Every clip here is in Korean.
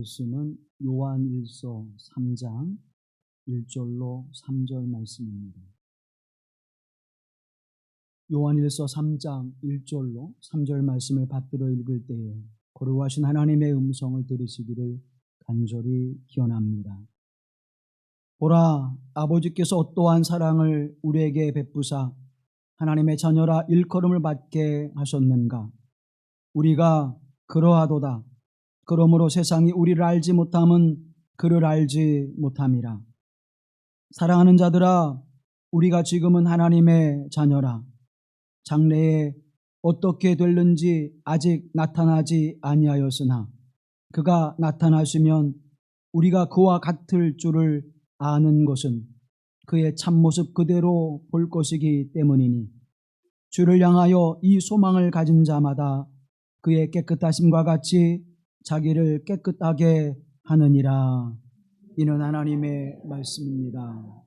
말씀은 요한일서 3장 1절로 3절 말씀입니다. 요한일서 3장 1절로 3절 말씀을 받들어 읽을 때에 거룩하신 하나님의 음성을 들으시기를 간절히 기원합니다. 보라, 아버지께서 어떠한 사랑을 우리에게 베푸사 하나님의 자녀라 일컬음을 받게 하셨는가. 우리가 그러하도다. 그러므로 세상이 우리를 알지 못함은 그를 알지 못함이라. 사랑하는 자들아, 우리가 지금은 하나님의 자녀라. 장래에 어떻게 될는지 아직 나타나지 아니하였으나 그가 나타나시면 우리가 그와 같을 줄을 아는 것은 그의 참모습 그대로 볼 것이기 때문이니, 주를 향하여 이 소망을 가진 자마다 그의 깨끗하심과 같이 자기를 깨끗하게 하느니라. 이는 하나님의 말씀입니다.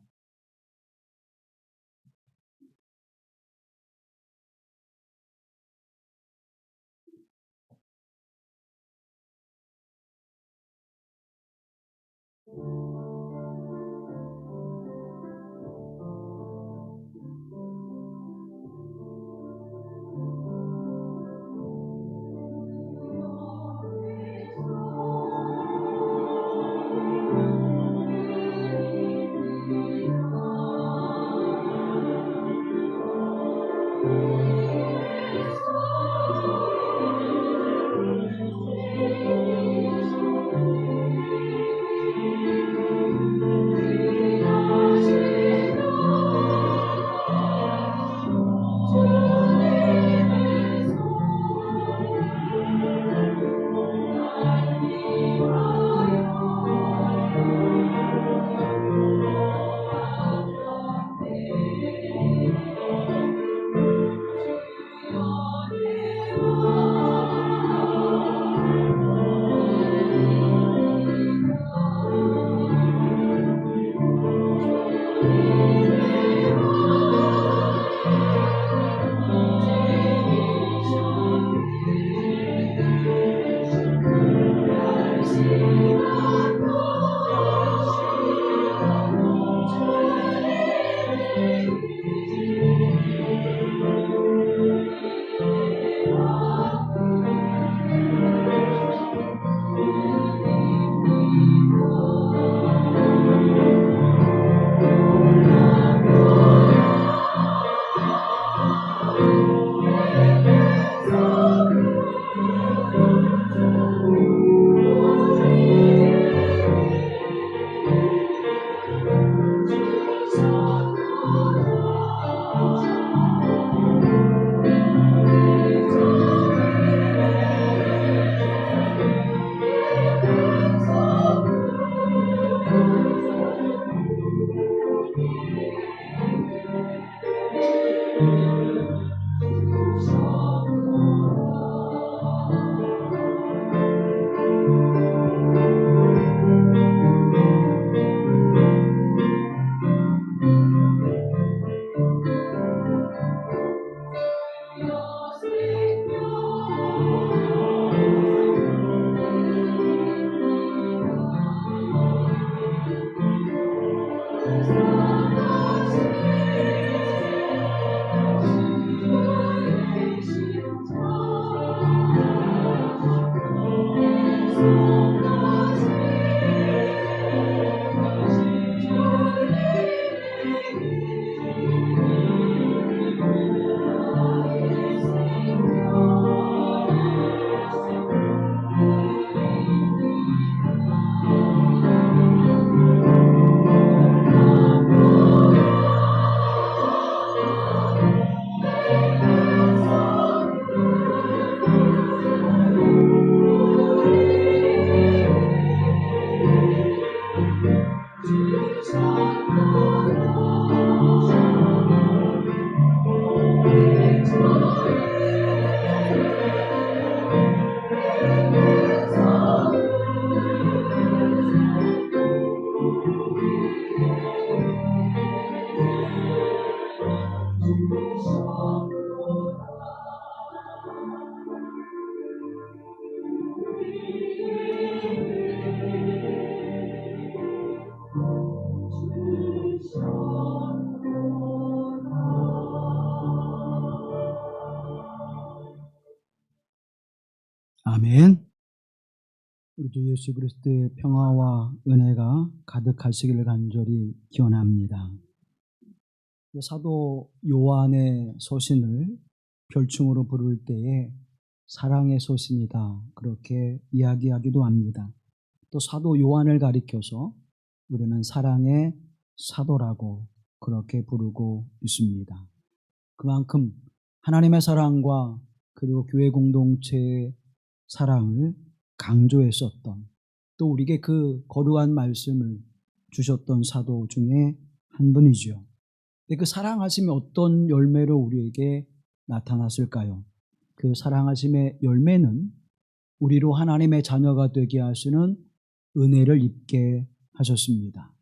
주 예수 그리스도의 평화와 은혜가 가득하시기를 간절히 기원합니다. 사도 요한의 서신을 별칭으로 부를 때에 사랑의 서신이다 그렇게 이야기하기도 합니다. 또 사도 요한을 가리켜서 우리는 사랑의 사도라고 그렇게 부르고 있습니다. 그만큼 하나님의 사랑과 그리고 교회 공동체의 사랑을 강조했었던, 또 우리에게 그 거룩한 말씀을 주셨던 사도 중에 한 분이죠. 근데 그 사랑하심이 어떤 열매로 우리에게 나타났을까요? 그 사랑하심의 열매는 우리로 하나님의 자녀가 되게 하시는 은혜를 입게 하셨습니다.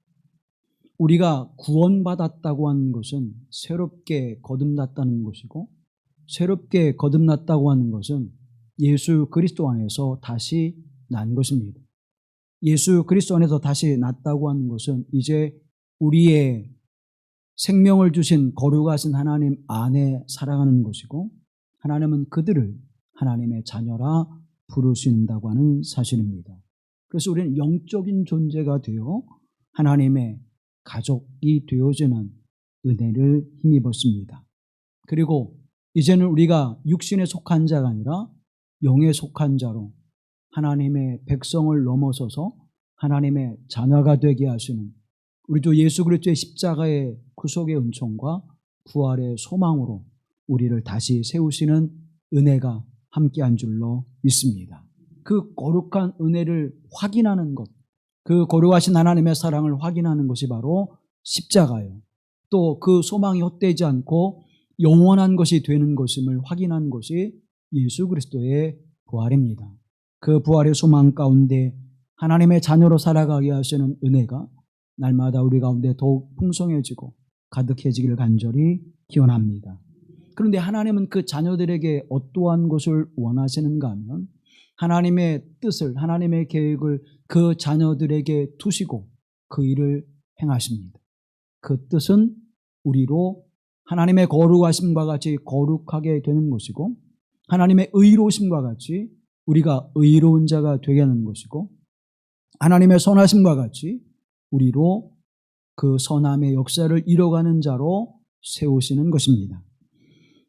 우리가 구원받았다고 하는 것은 새롭게 거듭났다는 것이고, 새롭게 거듭났다고 하는 것은 예수 그리스도 안에서 다시 난 것입니다. 예수 그리스도 안에서 다시 났다고 하는 것은 이제 우리의 생명을 주신 거룩하신 하나님 안에 살아가는 것이고, 하나님은 그들을 하나님의 자녀라 부르신다고 하는 사실입니다. 그래서 우리는 영적인 존재가 되어 하나님의 가족이 되어지는 은혜를 힘입었습니다. 그리고 이제는 우리가 육신에 속한 자가 아니라 영에 속한 자로 하나님의 백성을 넘어서서 하나님의 자녀가 되게 하시는 우리 주 예수 그리스도의 십자가의 구속의 은총과 부활의 소망으로 우리를 다시 세우시는 은혜가 함께한 줄로 믿습니다. 그 거룩한 은혜를 확인하는 것, 그 거룩하신 하나님의 사랑을 확인하는 것이 바로 십자가예요. 또 그 소망이 헛되지 않고 영원한 것이 되는 것임을 확인한 것이 예수 그리스도의 부활입니다. 그 부활의 소망 가운데 하나님의 자녀로 살아가게 하시는 은혜가 날마다 우리 가운데 더욱 풍성해지고 가득해지기를 간절히 기원합니다. 그런데 하나님은 그 자녀들에게 어떠한 것을 원하시는가 하면 하나님의 뜻을, 하나님의 계획을 그 자녀들에게 두시고 그 일을 행하십니다. 그 뜻은 우리로 하나님의 거룩하심과 같이 거룩하게 되는 것이고, 하나님의 의로우심과 같이 우리가 의로운 자가 되게 하는 것이고, 하나님의 선하심과 같이 우리로 그 선함의 역사를 이뤄가는 자로 세우시는 것입니다.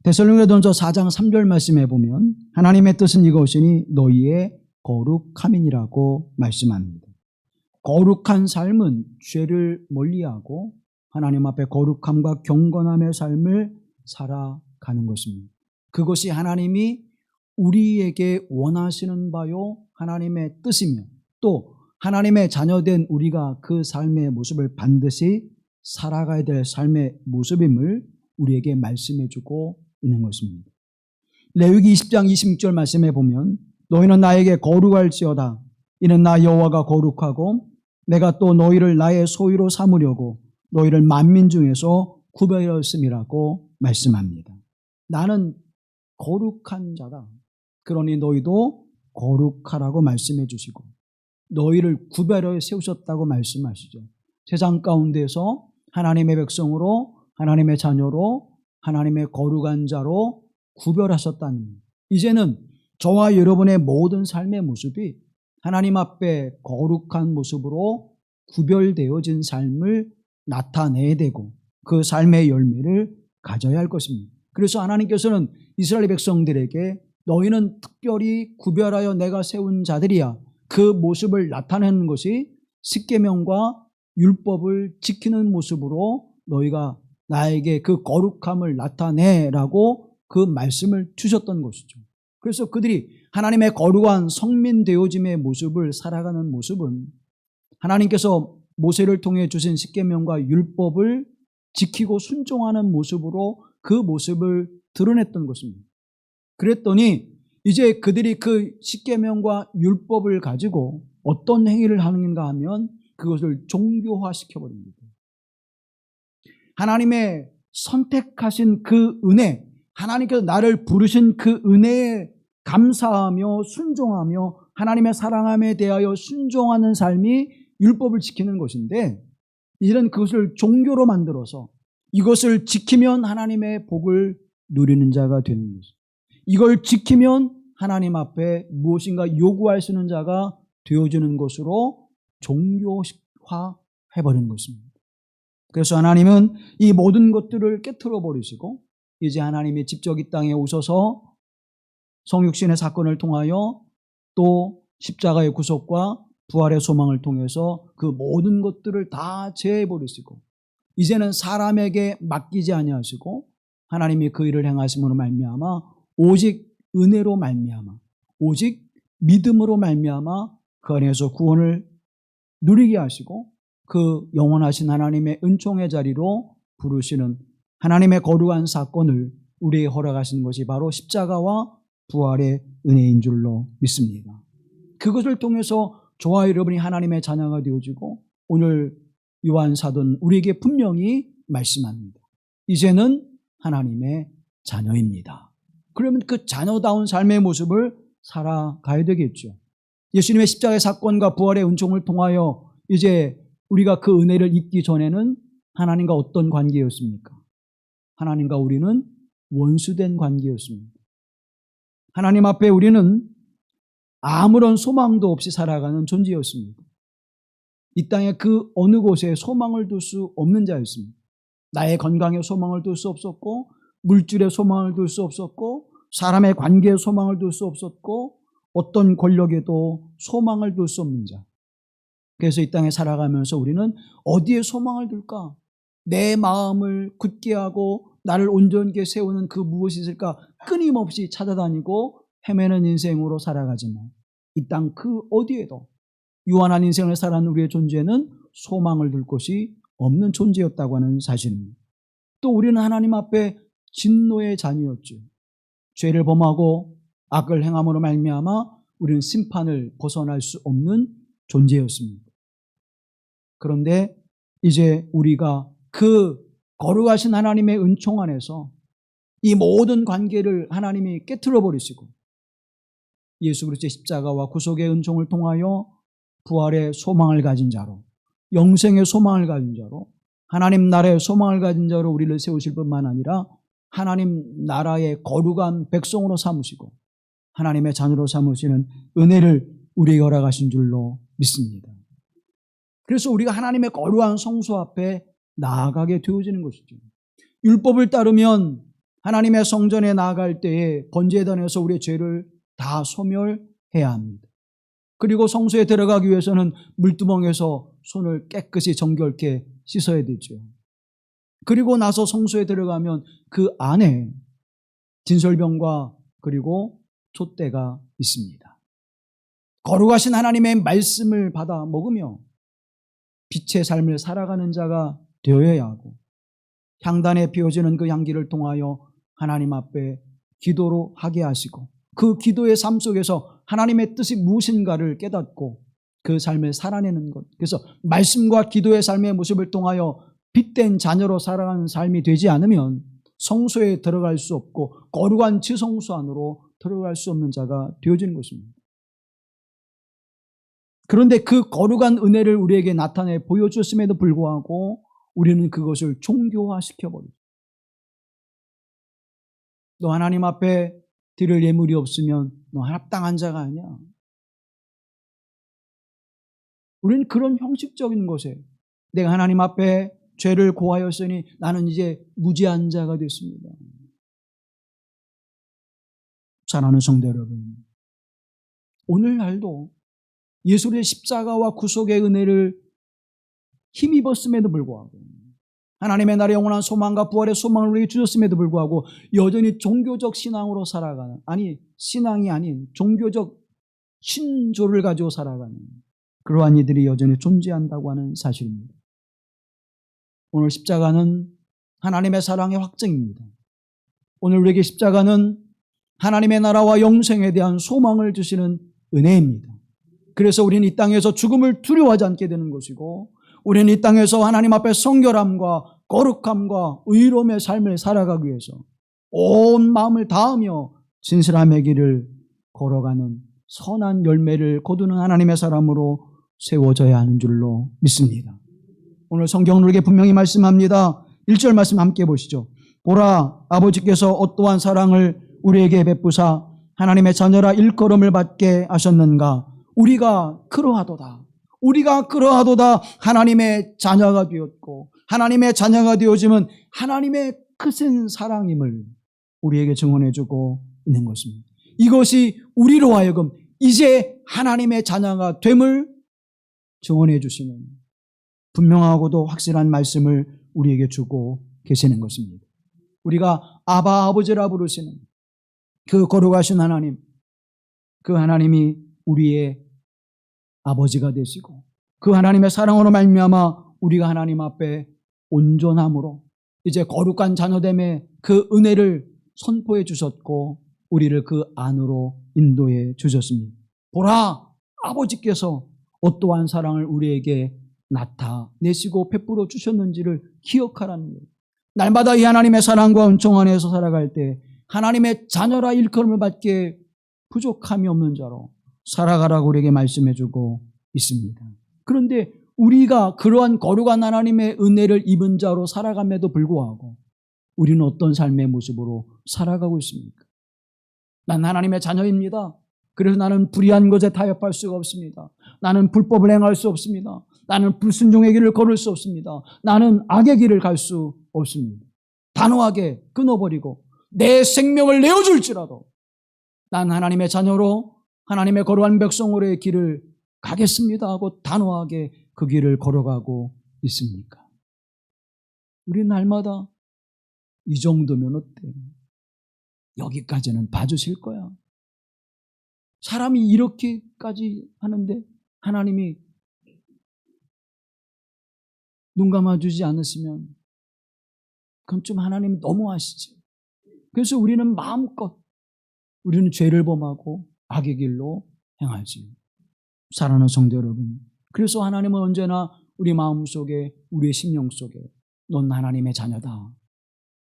데살로니가전서 4장 3절 말씀에 보면 하나님의 뜻은 이것이니 너희의 거룩함이니라고 말씀합니다. 거룩한 삶은 죄를 멀리하고 하나님 앞에 거룩함과 경건함의 삶을 살아가는 것입니다. 그것이 하나님이 우리에게 원하시는 바요 하나님의 뜻이며, 또 하나님의 자녀된 우리가 그 삶의 모습을 반드시 살아가야 될 삶의 모습임을 우리에게 말씀해 주고 있는 것입니다. 레위기 20장 26절 말씀에 보면 너희는 나에게 거룩할지어다. 이는 나 여호와가 거룩하고 내가 또 너희를 나의 소유로 삼으려고 너희를 만민 중에서 구별하였음이라고 말씀합니다. 나는 거룩한 자다. 그러니 너희도 거룩하라고 말씀해 주시고 너희를 구별하여 세우셨다고 말씀하시죠. 세상 가운데서 하나님의 백성으로, 하나님의 자녀로, 하나님의 거룩한 자로 구별하셨다는, 이제는 저와 여러분의 모든 삶의 모습이 하나님 앞에 거룩한 모습으로 구별되어진 삶을 나타내야 되고 그 삶의 열매를 가져야 할 것입니다. 그래서 하나님께서는 이스라엘 백성들에게 너희는 특별히 구별하여 내가 세운 자들이야, 그 모습을 나타내는 것이 십계명과 율법을 지키는 모습으로 너희가 나에게 그 거룩함을 나타내라고 그 말씀을 주셨던 것이죠. 그래서 그들이 하나님의 거룩한 성민 되어짐의 모습을 살아가는 모습은 하나님께서 모세를 통해 주신 십계명과 율법을 지키고 순종하는 모습으로 그 모습을 드러냈던 것입니다. 그랬더니 이제 그들이 그 십계명과 율법을 가지고 어떤 행위를 하는가 하면 그것을 종교화시켜버립니다. 하나님의 선택하신 그 은혜, 하나님께서 나를 부르신 그 은혜에 감사하며 순종하며 하나님의 사랑함에 대하여 순종하는 삶이 율법을 지키는 것인데, 이런 그것을 종교로 만들어서 이것을 지키면 하나님의 복을 누리는 자가 되는 것입니다. 이걸 지키면 하나님 앞에 무엇인가 요구할 수 있는 자가 되어주는 것으로 종교화해버리는 것입니다. 그래서 하나님은 이 모든 것들을 깨트려 버리시고 이제 하나님이 직접 이 땅에 오셔서 성육신의 사건을 통하여 또 십자가의 구속과 부활의 소망을 통해서 그 모든 것들을 다 제해버리시고 이제는 사람에게 맡기지 아니하시고 하나님이 그 일을 행하심으로 말미암아 오직 은혜로 말미암아 오직 믿음으로 말미암아 그 안에서 구원을 누리게 하시고 그 영원하신 하나님의 은총의 자리로 부르시는 하나님의 거룩한 사건을 우리에게 허락하신 것이 바로 십자가와 부활의 은혜인 줄로 믿습니다. 그것을 통해서 저와 여러분이 하나님의 자녀가 되어지고 오늘 요한 사도는 우리에게 분명히 말씀합니다. 이제는 하나님의 자녀입니다. 그러면 그 자녀다운 삶의 모습을 살아가야 되겠죠. 예수님의 십자가의 사건과 부활의 은총을 통하여 이제 우리가 그 은혜를 잊기 전에는 하나님과 어떤 관계였습니까? 하나님과 우리는 원수된 관계였습니다. 하나님 앞에 우리는 아무런 소망도 없이 살아가는 존재였습니다. 이 땅의 그 어느 곳에 소망을 둘 수 없는 자였습니다. 나의 건강에 소망을 둘 수 없었고 물질에 소망을 둘 수 없었고 사람의 관계에 소망을 둘 수 없었고 어떤 권력에도 소망을 둘 수 없는 자. 그래서 이 땅에 살아가면서 우리는 어디에 소망을 둘까? 내 마음을 굳게 하고 나를 온전하게 세우는 그 무엇이 있을까? 끊임없이 찾아다니고 헤매는 인생으로 살아가지만 이 땅 그 어디에도 유한한 인생을 살아가는 우리의 존재는 소망을 둘 곳이 없는 존재였다고 하는 사실입니다. 또 우리는 하나님 앞에 진노의 자녀였죠. 죄를 범하고 악을 행함으로 말미암아 우리는 심판을 벗어날 수 없는 존재였습니다. 그런데 이제 우리가 그 거룩하신 하나님의 은총 안에서 이 모든 관계를 하나님이 깨트려 버리시고 예수 그리스도의 십자가와 구속의 은총을 통하여 부활의 소망을 가진 자로 영생의 소망을 가진 자로 하나님 나라의 소망을 가진 자로 우리를 세우실 뿐만 아니라 하나님 나라의 거룩한 백성으로 삼으시고 하나님의 자녀로 삼으시는 은혜를 우리에게 허락하신 줄로 믿습니다. 그래서 우리가 하나님의 거룩한 성소 앞에 나아가게 되어지는 것이죠. 율법을 따르면 하나님의 성전에 나아갈 때에 번제단에서 우리의 죄를 다 소멸해야 합니다. 그리고 성소에 들어가기 위해서는 물두멍에서 손을 깨끗이 정결케 씻어야 되죠. 그리고 나서 성소에 들어가면 그 안에 진설병과 그리고 촛대가 있습니다. 거룩하신 하나님의 말씀을 받아 먹으며 빛의 삶을 살아가는 자가 되어야 하고 향단에 피워지는 그 향기를 통하여 하나님 앞에 기도로 하게 하시고 그 기도의 삶 속에서 하나님의 뜻이 무엇인가를 깨닫고 그 삶을 살아내는 것. 그래서 말씀과 기도의 삶의 모습을 통하여 빛된 자녀로 살아가는 삶이 되지 않으면 성소에 들어갈 수 없고 거룩한 지성소 안으로 들어갈 수 없는 자가 되어지는 것입니다. 그런데 그 거룩한 은혜를 우리에게 나타내 보여주었음에도 불구하고 우리는 그것을 종교화시켜버리죠. 너 하나님 앞에 드릴 예물이 없으면 너 합당한 자가 아니야. 우리는 그런 형식적인 것에 내가 하나님 앞에 죄를 고하였으니 나는 이제 무죄한 자가 됐습니다. 사랑하는 성도 여러분, 오늘날도 예수의 십자가와 구속의 은혜를 힘입었음에도 불구하고 하나님의 나라의 영원한 소망과 부활의 소망을 우리에게 주셨음에도 불구하고 여전히 종교적 신앙으로 살아가는, 아니 신앙이 아닌 종교적 신조를 가지고 살아가는 그러한 이들이 여전히 존재한다고 하는 사실입니다. 오늘 십자가는 하나님의 사랑의 확증입니다. 오늘 우리에게 십자가는 하나님의 나라와 영생에 대한 소망을 주시는 은혜입니다. 그래서 우리는 이 땅에서 죽음을 두려워하지 않게 되는 것이고 우리는 이 땅에서 하나님 앞에 성결함과 거룩함과 의로움의 삶을 살아가기 위해서 온 마음을 다하며 진실함의 길을 걸어가는 선한 열매를 거두는 하나님의 사람으로 세워져야 하는 줄로 믿습니다. 오늘 성경은 우리에게 분명히 말씀합니다. 1절 말씀 함께 보시죠. 보라, 아버지께서 어떠한 사랑을 우리에게 베푸사 하나님의 자녀라 일컬음을 받게 하셨는가. 우리가 그러하도다. 우리가 그러하도다. 하나님의 자녀가 되었고 하나님의 자녀가 되어지면 하나님의 크신 사랑임을 우리에게 증언해주고 있는 것입니다. 이것이 우리로 하여금 이제 하나님의 자녀가 됨을 증언해 주시는 분명하고도 확실한 말씀을 우리에게 주고 계시는 것입니다. 우리가 아바 아버지라 부르시는 그 거룩하신 하나님, 그 하나님이 우리의 아버지가 되시고 그 하나님의 사랑으로 말미암아 우리가 하나님 앞에 온전함으로 이제 거룩한 자녀됨의 그 은혜를 선포해 주셨고 우리를 그 안으로 인도해 주셨습니다. 보라, 아버지께서 어떠한 사랑을 우리에게 나타내시고 베풀어 주셨는지를 기억하라는 거예요. 날마다 이 하나님의 사랑과 은총 안에서 살아갈 때 하나님의 자녀라 일컬음을 받기에 부족함이 없는 자로 살아가라고 우리에게 말씀해 주고 있습니다. 그런데 우리가 그러한 거룩한 하나님의 은혜를 입은 자로 살아감에도 불구하고 우리는 어떤 삶의 모습으로 살아가고 있습니까? 난 하나님의 자녀입니다. 그래서 나는 불의한 것에 타협할 수가 없습니다. 나는 불법을 행할 수 없습니다. 나는 불순종의 길을 걸을 수 없습니다. 나는 악의 길을 갈 수 없습니다. 단호하게 끊어버리고 내 생명을 내어줄지라도 난 하나님의 자녀로 하나님의 거룩한 백성으로의 길을 가겠습니다 하고 단호하게 그 길을 걸어가고 있습니까? 우리 날마다 이 정도면 어때? 여기까지는 봐주실 거야. 사람이 이렇게까지 하는데 하나님이 눈 감아주지 않으시면 그건 좀 하나님이 너무하시지. 그래서 우리는 마음껏 우리는 죄를 범하고 악의 길로 행하지. 사랑하는 성도 여러분, 그래서 하나님은 언제나 우리 마음속에 우리의 심령 속에 넌 하나님의 자녀다.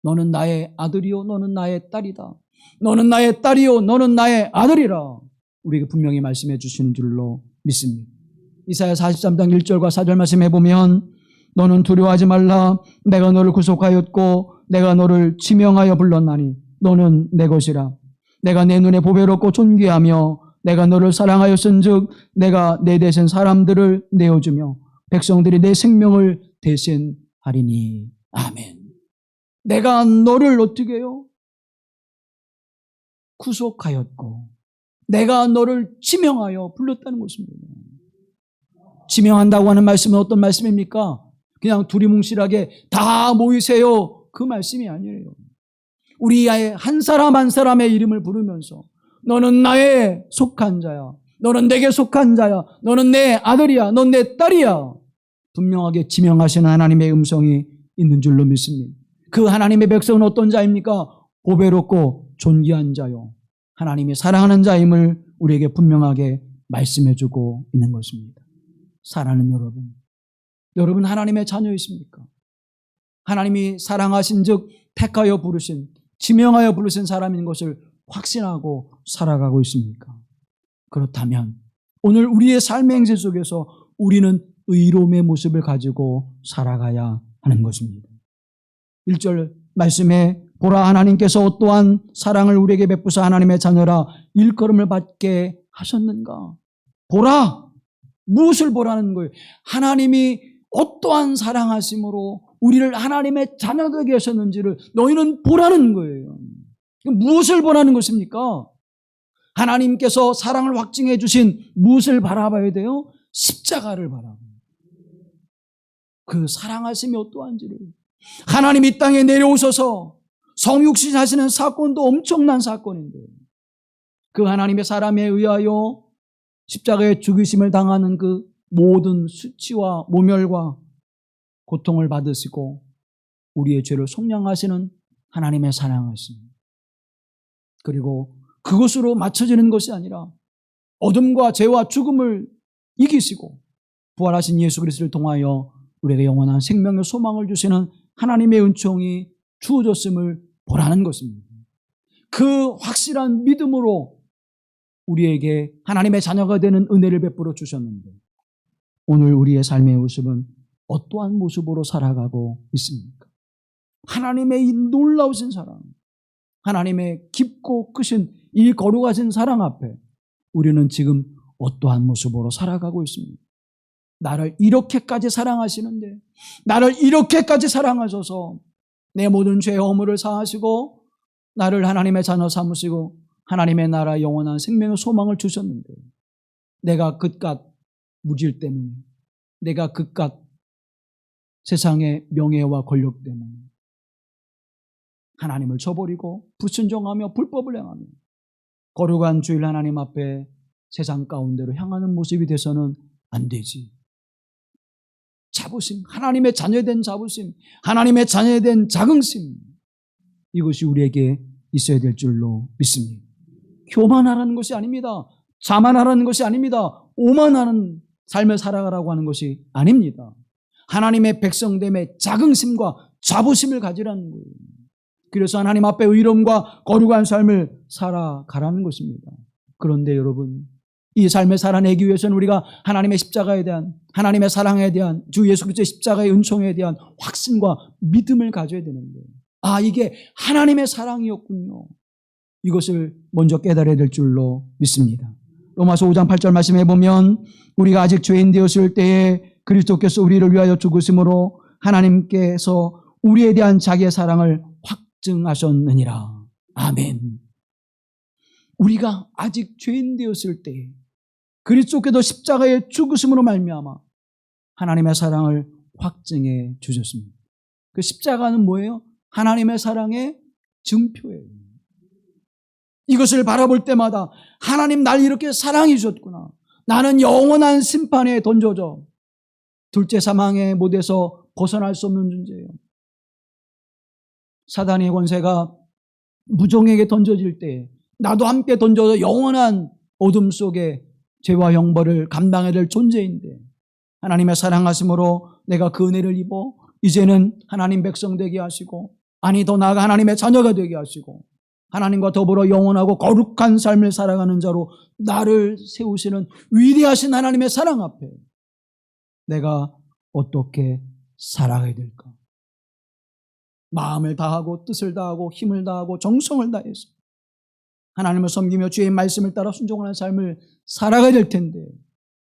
너는 나의 아들이요 너는 나의 딸이다. 너는 나의 딸이요 너는 나의 아들이라 우리에게 분명히 말씀해 주시는 줄로 믿습니다. 이사야 43장 1절과 4절 말씀해 보면 너는 두려워하지 말라. 내가 너를 구속하였고 내가 너를 지명하여 불렀나니 너는 내 것이라. 내가 내 눈에 보배롭고 존귀하며 내가 너를 사랑하였은즉 내가 내 대신 사람들을 내어주며 백성들이 내 생명을 대신하리니. 아멘. 내가 너를 어떻게 해요? 구속하였고 내가 너를 지명하여 불렀다는 것입니다. 지명한다고 하는 말씀은 어떤 말씀입니까? 그냥 두리뭉실하게 다 모이세요 그 말씀이 아니에요. 우리의 한 사람 한 사람의 이름을 부르면서 너는 나의 속한 자야. 너는 내게 속한 자야. 너는 내 아들이야. 넌 내 딸이야. 분명하게 지명하시는 하나님의 음성이 있는 줄로 믿습니다. 그 하나님의 백성은 어떤 자입니까? 보배롭고 존귀한 자요. 하나님이 사랑하는 자임을 우리에게 분명하게 말씀해주고 있는 것입니다. 사랑하는 여러분, 여러분 하나님의 자녀이십니까? 하나님이 사랑하신 즉 택하여 부르신, 지명하여 부르신 사람인 것을 확신하고 살아가고 있습니까? 그렇다면 오늘 우리의 삶의 행세 속에서 우리는 의로움의 모습을 가지고 살아가야 하는 것입니다. 1절 말씀에 보라 하나님께서 어떠한 사랑을 우리에게 베푸사 하나님의 자녀라 일컬음을 받게 하셨는가? 보라! 무엇을 보라는 거예요? 하나님이 어떠한 사랑하심으로 우리를 하나님의 자녀되게 하셨는지를 너희는 보라는 거예요. 무엇을 보라는 것입니까? 하나님께서 사랑을 확증해 주신 무엇을 바라봐야 돼요? 십자가를 바라봐요. 그 사랑하심이 어떠한지를. 하나님이 이 땅에 내려오셔서 성육신 하시는 사건도 엄청난 사건인데 그 하나님의 사람에 의하여 십자가에 죽으심을 당하는 그 모든 수치와 모멸과 고통을 받으시고 우리의 죄를 속량하시는 하나님의 사랑하심. 그리고 그것으로 맞춰지는 것이 아니라 어둠과 죄와 죽음을 이기시고 부활하신 예수 그리스도를 통하여 우리에게 영원한 생명의 소망을 주시는 하나님의 은총이 주어졌음을 보라는 것입니다. 그 확실한 믿음으로 우리에게 하나님의 자녀가 되는 은혜를 베풀어 주셨는데 오늘 우리의 삶의 모습은 어떠한 모습으로 살아가고 있습니까? 하나님의 이 놀라우신 사랑, 하나님의 깊고 크신 이 거룩하신 사랑 앞에 우리는 지금 어떠한 모습으로 살아가고 있습니다. 나를 이렇게까지 사랑하시는데, 나를 이렇게까지 사랑하셔서 내 모든 죄의 허물을 사하시고 나를 하나님의 자녀 삼으시고 하나님의 나라 영원한 생명의 소망을 주셨는데, 내가 그깟 무질 때문에, 내가 그깟 세상의 명예와 권력 때문에 하나님을 저버리고 불순종하며 불법을 행하며 거룩한 주일 하나님 앞에 세상 가운데로 향하는 모습이 돼서는 안 되지. 자부심, 하나님의 자녀된 자부심, 하나님의 자녀된 자긍심, 이것이 우리에게 있어야 될 줄로 믿습니다. 교만하라는 것이 아닙니다. 자만하라는 것이 아닙니다. 오만하는 삶을 살아가라고 하는 것이 아닙니다. 하나님의 백성됨의 자긍심과 자부심을 가지라는 거예요. 그래서 하나님 앞에 의로움과 거룩한 삶을 살아가라는 것입니다. 그런데 여러분, 이 삶을 살아내기 위해서는 우리가 하나님의 십자가에 대한, 하나님의 사랑에 대한, 주 예수 그리스도의 십자가의 은총에 대한 확신과 믿음을 가져야 되는데, 이게 하나님의 사랑이었군요. 이것을 먼저 깨달아야 될 줄로 믿습니다. 로마서 5장 8절 말씀해 보면, 우리가 아직 죄인 되었을 때에 그리스도께서 우리를 위하여 죽으심으로 하나님께서 우리에 대한 자기의 사랑을 확증하셨느니라. 아멘. 우리가 아직 죄인 되었을 때에 그리스도께서 십자가의 죽으심으로 말미암아 하나님의 사랑을 확증해 주셨습니다. 그 십자가는 뭐예요? 하나님의 사랑의 증표예요. 이것을 바라볼 때마다 하나님 날 이렇게 사랑해 주셨구나. 나는 영원한 심판에 던져져 둘째 사망의 못에서 벗어날 수 없는 존재예요. 사단의 권세가 무종에게 던져질 때 나도 함께 던져서 영원한 어둠 속에 죄와 형벌을 감당해야 될 존재인데, 하나님의 사랑하심으로 내가 그 은혜를 입어 이제는 하나님 백성 되게 하시고, 아니 더 나아가 하나님의 자녀가 되게 하시고 하나님과 더불어 영원하고 거룩한 삶을 살아가는 자로 나를 세우시는 위대하신 하나님의 사랑 앞에 내가 어떻게 살아가야 될까? 마음을 다하고 뜻을 다하고 힘을 다하고 정성을 다해서 하나님을 섬기며 주의 말씀을 따라 순종하는 삶을 살아가야 될 텐데,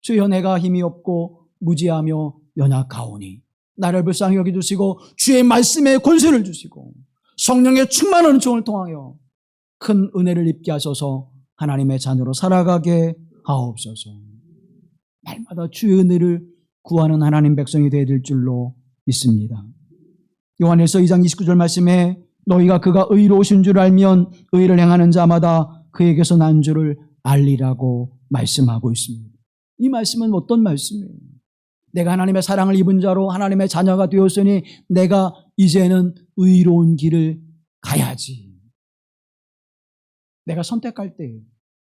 주여 내가 힘이 없고 무지하며 연약하오니 나를 불쌍히 여겨주시고 주의 말씀에 권세를 주시고 성령의 충만한 은총을 통하여 큰 은혜를 입게 하셔서 하나님의 자녀로 살아가게 하옵소서. 날마다 주의 은혜를 구하는 하나님 백성이 되어야 될 줄로 믿습니다. 요한일서 2장 29절 말씀에 너희가 그가 의로우신 줄 알면 의를 행하는 자마다 그에게서 난 줄을 알리라고 말씀하고 있습니다. 이 말씀은 어떤 말씀이에요? 내가 하나님의 사랑을 입은 자로 하나님의 자녀가 되었으니 내가 이제는 의로운 길을 가야지. 내가 선택할 때,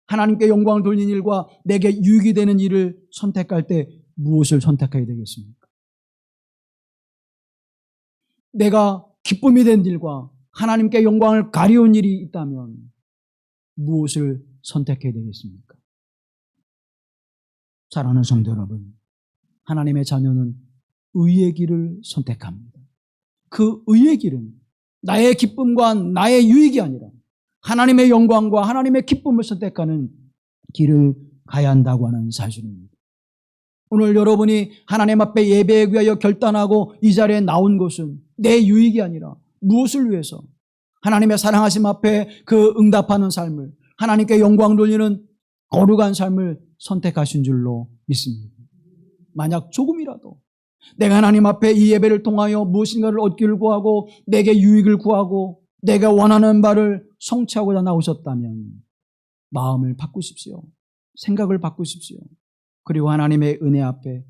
하나님께 영광을 돌리는 일과 내게 유익이 되는 일을 선택할 때 무엇을 선택해야 되겠습니까? 내가 기쁨이 된 일과 하나님께 영광을 가려운 일이 있다면 무엇을 선택해야 되겠습니까? 사랑하는 성도 여러분, 하나님의 자녀는 의의 길을 선택합니다. 그 의의 길은 나의 기쁨과 나의 유익이 아니라 하나님의 영광과 하나님의 기쁨을 선택하는 길을 가야 한다고 하는 사실입니다. 오늘 여러분이 하나님 앞에 예배에 위하여 결단하고 이 자리에 나온 것은 내 유익이 아니라 무엇을 위해서? 하나님의 사랑하심 앞에 그 응답하는 삶을, 하나님께 영광 돌리는 거룩한 삶을 선택하신 줄로 믿습니다. 만약 조금이라도 내가 하나님 앞에 이 예배를 통하여 무엇인가를 얻기를 구하고 내게 유익을 구하고 내가 원하는 바를 성취하고자 나오셨다면 마음을 바꾸십시오. 생각을 바꾸십시오. 그리고 하나님의 은혜 앞에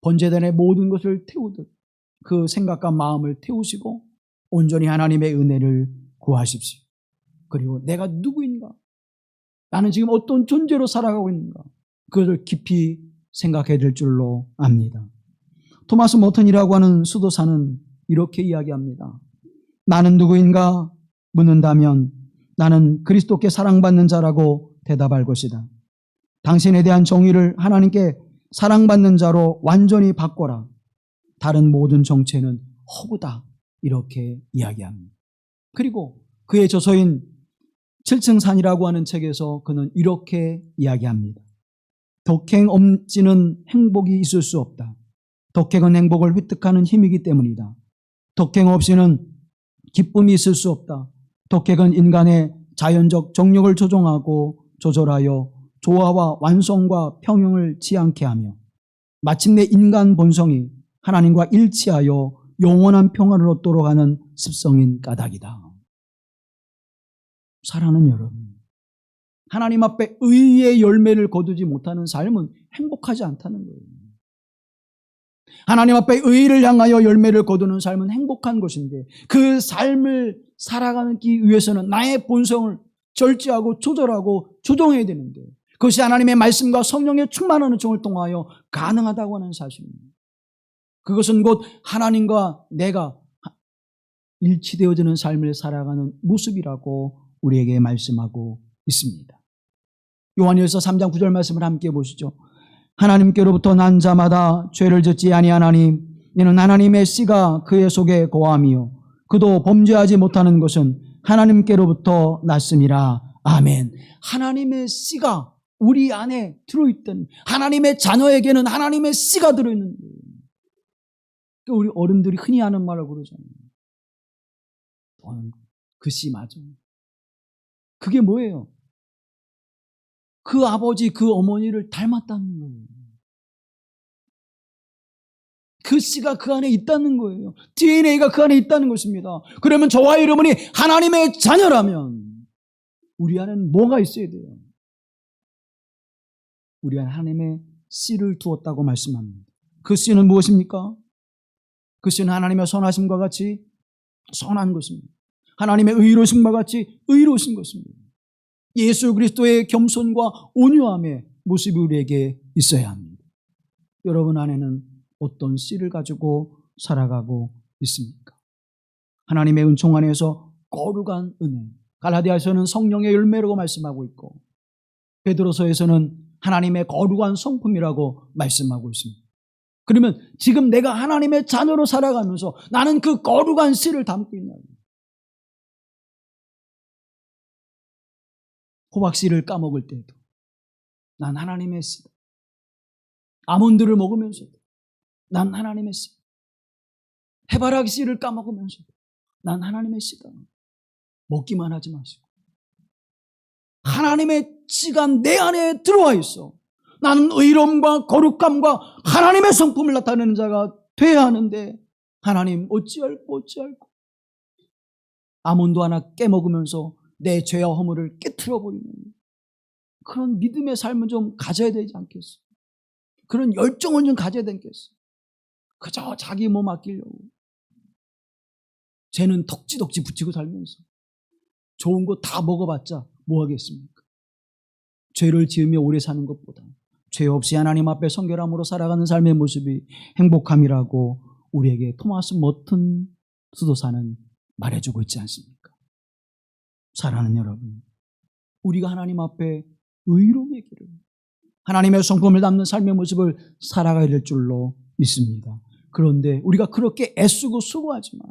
번제단의 모든 것을 태우듯 그 생각과 마음을 태우시고 온전히 하나님의 은혜를 구하십시오. 그리고 내가 누구인가? 나는 지금 어떤 존재로 살아가고 있는가? 그것을 깊이 생각해야 될 줄로 압니다. 토마스 머튼이라고 하는 수도사는 이렇게 이야기합니다. 나는 누구인가 묻는다면 나는 그리스도께 사랑받는 자라고 대답할 것이다. 당신에 대한 정의를 하나님께 사랑받는 자로 완전히 바꿔라. 다른 모든 정체는 허구다. 이렇게 이야기합니다. 그리고 그의 저서인 7층 산이라고 하는 책에서 그는 이렇게 이야기합니다. 덕행 없이는 행복이 있을 수 없다. 덕행은 행복을 획득하는 힘이기 때문이다. 덕행 없이는 기쁨이 있을 수 없다. 덕행은 인간의 자연적 정욕을 조종하고 조절하여 조화와 완성과 평형을 지향케 하며 마침내 인간 본성이 하나님과 일치하여 영원한 평화를 얻도록 하는 습성인 까닭이다. 사랑하는 여러분, 하나님 앞에 의의 열매를 거두지 못하는 삶은 행복하지 않다는 거예요. 하나님 앞에 의를 향하여 열매를 거두는 삶은 행복한 것인데 그 삶을 살아가기 위해서는 나의 본성을 절제하고 조절하고 조정해야 되는데 그것이 하나님의 말씀과 성령의 충만한 은총을 통하여 가능하다고 하는 사실입니다. 그것은 곧 하나님과 내가 일치되어지는 삶을 살아가는 모습이라고 우리에게 말씀하고 있습니다. 요한일서 3장 9절 말씀을 함께 보시죠. 하나님께로부터 난 자마다 죄를 짓지 아니하나니 이는 하나님의 씨가 그의 속에 거함이요 그도 범죄하지 못하는 것은 하나님께로부터 났음이라. 아멘. 하나님의 씨가 우리 안에 들어있던 하나님의 자녀에게는 하나님의 씨가 들어있는 거예요. 우리 어른들이 흔히 하는 말을 그러잖아요. 너는 그 씨 맞아. 그게 뭐예요? 그 아버지, 그 어머니를 닮았다는 거예요. 그 씨가 그 안에 있다는 거예요. DNA가 그 안에 있다는 것입니다. 그러면 저와 여러분이 하나님의 자녀라면 우리 안에는 뭐가 있어야 돼요? 우리 안에 하나님의 씨를 두었다고 말씀합니다. 그 씨는 무엇입니까? 그 씨는 하나님의 선하심과 같이 선한 것입니다. 하나님의 의로우심과 같이 의로우신 것입니다. 예수 그리스도의 겸손과 온유함의 모습이 우리에게 있어야 합니다. 여러분 안에는 어떤 씨를 가지고 살아가고 있습니까? 하나님의 은총 안에서 거룩한 은혜, 갈라디아서는 성령의 열매라고 말씀하고 있고 베드로서에서는 하나님의 거룩한 성품이라고 말씀하고 있습니다. 그러면 지금 내가 하나님의 자녀로 살아가면서 나는 그 거룩한 씨를 담고 있나요? 호박씨를 까먹을 때도 난 하나님의 씨다. 아몬드를 먹으면서도 난 하나님의 씨. 해바라기 씨를 까먹으면서도 난 하나님의 씨다. 먹기만 하지 마시고 하나님의 씨가 내 안에 들어와 있어. 나는 의로움과 거룩함과 하나님의 성품을 나타내는 자가 돼야 하는데 하나님 어찌할꼬 아몬드 하나 깨먹으면서 내 죄와 허물을 깨트려버리는 그런 믿음의 삶을 좀 가져야 되지 않겠어? 그런 열정을 좀 가져야 되겠어? 그저 자기 몸 아끼려고 죄는 덕지덕지 붙이고 살면서 좋은 거 다 먹어봤자 뭐 하겠습니까? 죄를 지으며 오래 사는 것보다 죄 없이 하나님 앞에 성결함으로 살아가는 삶의 모습이 행복함이라고 우리에게 토마스 머튼 수도사는 말해주고 있지 않습니까? 사랑하는 여러분, 우리가 하나님 앞에 의로움의 길을 하나님의 성품을 담는 삶의 모습을 살아가야 될 줄로 믿습니다. 그런데 우리가 그렇게 애쓰고 수고하지만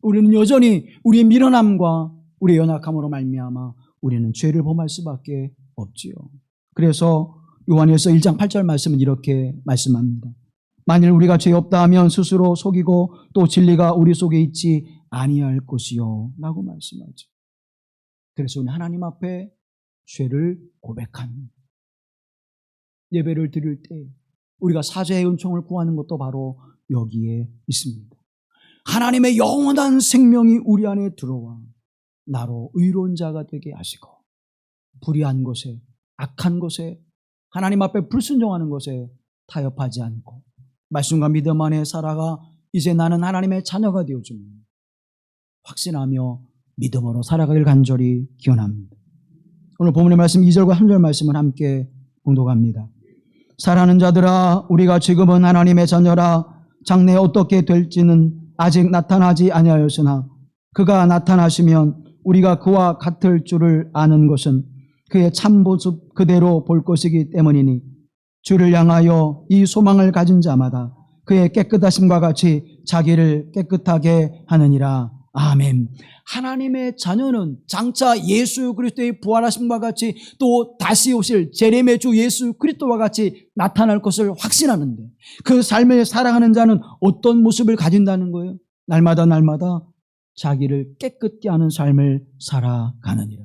우리는 여전히 우리의 미련함과 우리의 연약함으로 말미암아 우리는 죄를 범할 수밖에 없지요. 그래서 요한일서 1장 8절 말씀은 이렇게 말씀합니다. 만일 우리가 죄 없다 하면 스스로 속이고 또 진리가 우리 속에 있지 아니할 것이요 라고 말씀하죠. 그래서 우리는 하나님 앞에 죄를 고백하는 예배를 드릴 때 우리가 사죄의 은총을 구하는 것도 바로 여기에 있습니다. 하나님의 영원한 생명이 우리 안에 들어와 나로 의로운 자가 되게 하시고 불의한 것에 악한 것에 하나님 앞에 불순종하는 것에 타협하지 않고 말씀과 믿음 안에 살아가 이제 나는 하나님의 자녀가 되어주며 확신하며 믿음으로 살아가길 간절히 기원합니다. 오늘 본문의 말씀 2절과 3절 말씀을 함께 봉독합니다. 사랑하는 자들아 우리가 지금은 하나님의 자녀라 장래 어떻게 될지는 아직 나타나지 아니하였으나 그가 나타나시면 우리가 그와 같을 줄을 아는 것은 그의 참모습 그대로 볼 것이기 때문이니 주를 향하여 이 소망을 가진 자마다 그의 깨끗하심과 같이 자기를 깨끗하게 하느니라. 아멘. 하나님의 자녀는 장차 예수 그리스도의 부활하심과 같이 또 다시 오실 재림의 주 예수 그리스도와 같이 나타날 것을 확신하는데 그 삶을 살아가는 자는 어떤 모습을 가진다는 거예요? 날마다 자기를 깨끗게 하는 삶을 살아가느니라.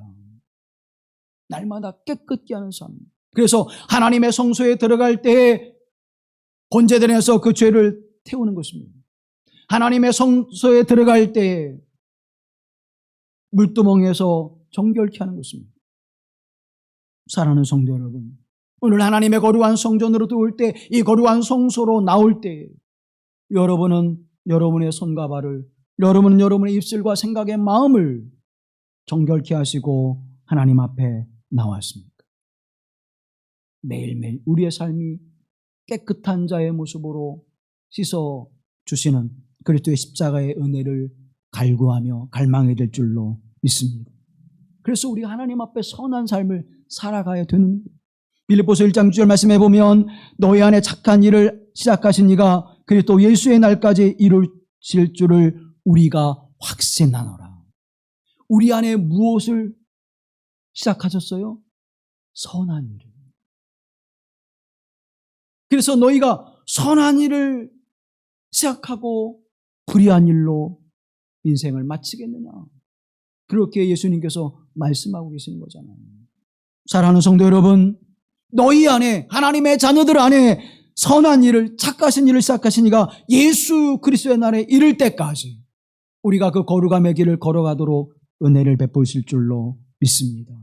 날마다 깨끗게 하는 삶. 그래서 하나님의 성소에 들어갈 때에 번제단에서 그 죄를 태우는 것입니다. 하나님의 성소에 들어갈 때에 물두멍에서 정결케 하는 것입니다. 사랑하는 성도 여러분, 오늘 하나님의 거룩한 성전으로 들어올 때, 이 거룩한 성소로 나올 때 여러분은 여러분의 손과 발을, 여러분은 여러분의 입술과 생각의 마음을 정결케 하시고 하나님 앞에 나왔습니까? 매일매일 우리의 삶이 깨끗한 자의 모습으로 씻어 주시는 그리스도의 십자가의 은혜를 갈구하며 갈망해야 될 줄로 믿습니다. 그래서 우리가 하나님 앞에 선한 삶을 살아가야 되는 거예요. 빌립보서 1장 6절 말씀해 보면 너희 안에 착한 일을 시작하신 이가 그리스도 예수의 날까지 이루실 줄을 우리가 확신하노라. 우리 안에 무엇을 시작하셨어요? 선한 일을. 그래서 너희가 선한 일을 시작하고 불의한 일로 인생을 마치겠느냐. 그렇게 예수님께서 말씀하고 계시는 거잖아요. 사랑하는 성도 여러분, 너희 안에 하나님의 자녀들 안에 선한 일을 착하신 일을 시작하신 이가 예수 그리스도의 날에 이를 때까지 우리가 그 거룩함의 길을 걸어가도록 은혜를 베푸실 줄로 믿습니다.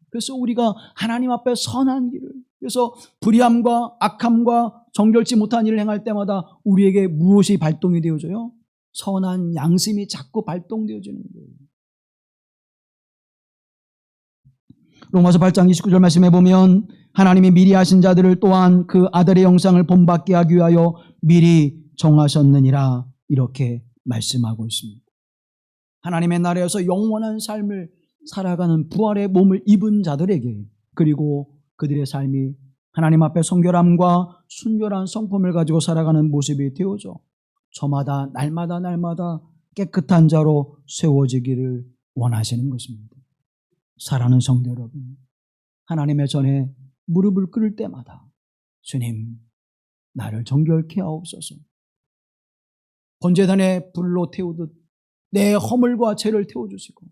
그래서 우리가 하나님 앞에 선한 길을, 그래서 불의함과 악함과 정결치 못한 일을 행할 때마다 우리에게 무엇이 발동이 되어져요? 선한 양심이 자꾸 발동되어지는 거예요. 로마서 8장 29절 말씀해 보면 하나님이 미리 하신 자들을 또한 그 아들의 영상을 본받게 하기 위하여 미리 정하셨느니라 이렇게 말씀하고 있습니다. 하나님의 나라에서 영원한 삶을 살아가는 부활의 몸을 입은 자들에게, 그리고 그들의 삶이 하나님 앞에 성결함과 순결한 성품을 가지고 살아가는 모습이 되어져 저마다 날마다 깨끗한 자로 세워지기를 원하시는 것입니다. 사랑하는 성도 여러분, 하나님의 전에 무릎을 꿇을 때마다 주님, 나를 정결케 하옵소서. 번제단에 불로 태우듯 내 허물과 죄를 태워주시고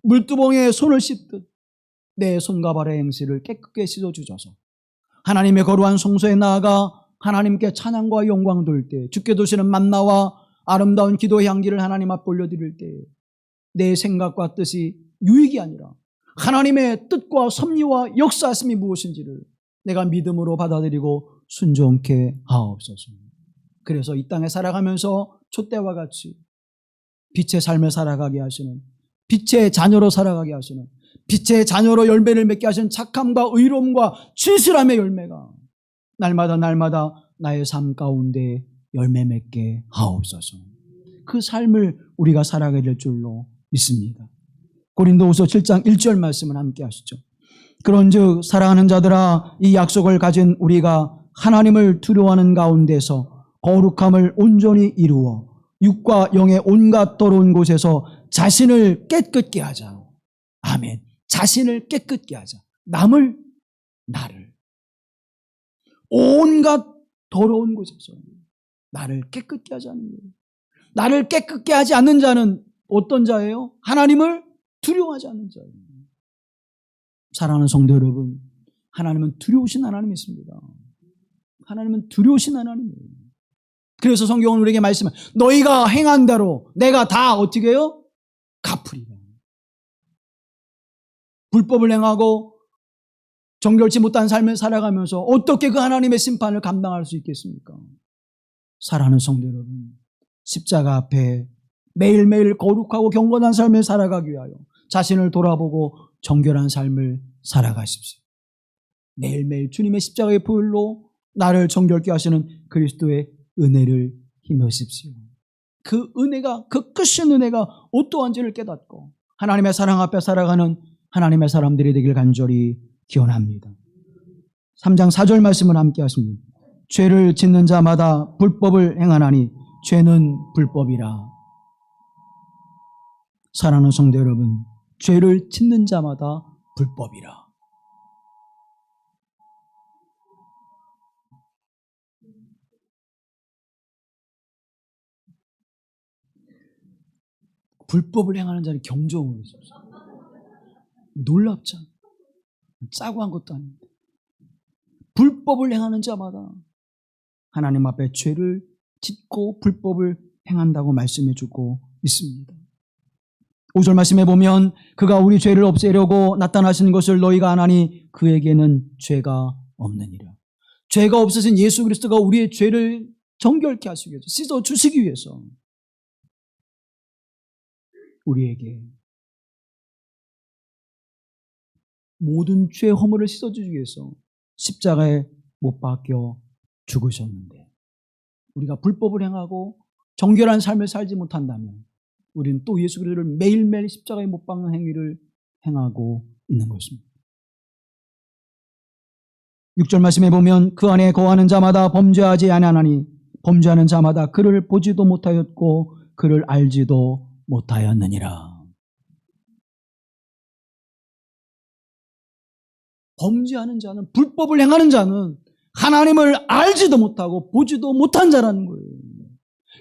물두멍에 손을 씻듯 내 손과 발의 행실을 깨끗게 씻어주셔서 하나님의 거룩한 성소에 나아가 하나님께 찬양과 영광 돌 때, 주께 도시는 만나와 아름다운 기도의 향기를 하나님 앞에 올려드릴 때 내 생각과 뜻이 유익이 아니라 하나님의 뜻과 섭리와 역사하심이 무엇인지를 내가 믿음으로 받아들이고 순종케 하옵소서. 그래서 이 땅에 살아가면서 촛대와 같이 빛의 삶을 살아가게 하시는, 빛의 자녀로 살아가게 하시는, 빛의 자녀로 열매를 맺게 하시는 착함과 의로움과 진실함의 열매가 날마다 나의 삶 가운데 열매 맺게 하옵소서. 그 삶을 우리가 살아가게 될 줄로 믿습니다. 고린도후서 7장 1절 말씀을 함께 하시죠. 그런즉 사랑하는 자들아, 이 약속을 가진 우리가 하나님을 두려워하는 가운데서 거룩함을 온전히 이루어 육과 영의 온갖 더러운 곳에서 자신을 깨끗게 하자. 아멘. 자신을 깨끗게 하자. 남을, 나를. 온갖 더러운 곳에서 나를 깨끗게 하자는 거예요. 나를 깨끗게 하지 않는 자는 어떤 자예요? 하나님을 두려워하지 않는 자예요. 사랑하는 성도 여러분, 하나님은 두려우신 하나님이십니다. 하나님은 두려우신 하나님이에요. 그래서 성경은 우리에게 말씀해, 너희가 행한 대로 내가 다 어떻게 해요? 갚으리라. 불법을 행하고 정결치 못한 삶을 살아가면서 어떻게 그 하나님의 심판을 감당할 수 있겠습니까? 사랑하는 성도 여러분, 십자가 앞에 매일매일 거룩하고 경건한 삶을 살아가기 위하여 자신을 돌아보고 정결한 삶을 살아가십시오. 매일매일 주님의 십자가의 보혈로 나를 정결케 하시는 그리스도의 은혜를 힘쓰십시오. 그 은혜가, 그 크신 은혜가 어떠한지를 깨닫고 하나님의 사랑 앞에 살아가는 하나님의 사람들이 되길 간절히 기원합니다. 3장 4절 말씀을 함께 하십니다. 죄를 짓는 자마다 불법을 행하나니 죄는 불법이라. 사랑하는 성도 여러분, 죄를 짓는 자마다 불법이라. 불법을 행하는 자는 경종을 해주소서. 놀랍잖아. 짜고 한 것도 아닌데. 불법을 행하는 자마다 하나님 앞에 죄를 짓고 불법을 행한다고 말씀해 주고 있습니다. 5절 말씀해 보면 그가 우리 죄를 없애려고 나타나시는 것을 너희가 아나니 그에게는 죄가 없느니라. 죄가 없으신 예수 그리스도가 우리의 죄를 정결케 하시기 위해서, 씻어 주시기 위해서 우리에게 모든 죄 허물을 씻어주기 위해서 십자가에 못 박혀 죽으셨는데, 우리가 불법을 행하고 정결한 삶을 살지 못한다면 우리는 또 예수 그리스도를 매일매일 십자가에 못 박는 행위를 행하고 있는 것입니다. 6절 말씀에 보면 그 안에 거하는 자마다 범죄하지 아니하나니 범죄하는 자마다 그를 보지도 못하였고 그를 알지도 못하였느니라. 범죄하는 자는, 불법을 행하는 자는 하나님을 알지도 못하고 보지도 못한 자라는 거예요.